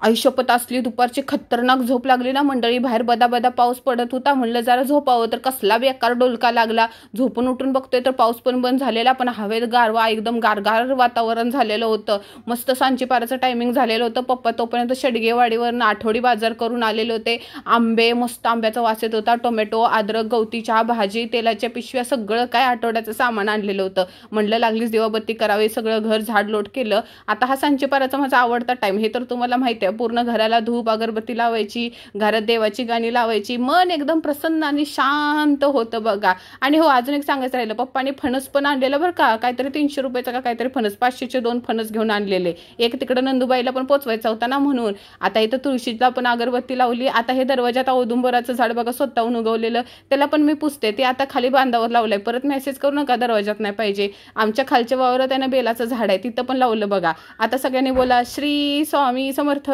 आयुष्यपत असली दुपारची खतरनाक झोप लागली ना मंडळी. बाहेर बदा पाऊस पडत होता. म्हणलं जरा झोपावं, तर कसला बेकार डोलका लागला. झोपून उठून बघतोय तर पाऊस पण बंद झालेला, पण हवेत गारवा, एकदम गारगार वातावरण झालेलं होतं. मस्त सांची पाराचं टायमिंग झालेलं होतं. पप्पा तोपर्यंत शेडगेवाडीवरून आठवडी बाजार करून आलेले होते. आंबे, मस्त आंब्याचा वास येत होता. टोमॅटो, अद्रक, गवती चहा, भाजी, तेलाच्या पिशव्या, सगळं काय आठवड्याचं सामान आणलेलं होतं. म्हणलं लागलीच दिवाबत्ती करावी, सगळं घर झाडलोट केलं. आता हा सांची पाराचा माझा आवडता टाइम, हे तर तुम्हाला माहिती आहे. पूर्ण घराला धूप अगरबत्ती लावायची, घरात देवाची गाणी लावायची, मन एकदम प्रसन्न आणि शांत होतं बघा. आणि हो, अजून एक सांगायचं राहिलं, पप्पाने फणस पण आणलेलं बरं का. काहीतरी 300 रुपयाचा का काहीतरी फणस, 500चे 2 फणस घेऊन आणलेले. एक तिकडं नंदुबाईला पण पोचवायचा होता ना म्हणून. आता इथं तुळशीला पण अगरबत्ती लावली. आता हे दरवाजात औदुंबराचं झाड बघा स्वतःहून उगवलेलं, त्याला पण मी पुसते. ते आता खाली बांधावर लावलंय. परत मेसेज करू नका दरवाजात नाही पाहिजे. आमच्या खालच्या वावरात आहे ना बेलाचं झाड आहे, तिथं पण लावलं बघा. आता सगळ्यांनी बोला श्री स्वामी समर्थ.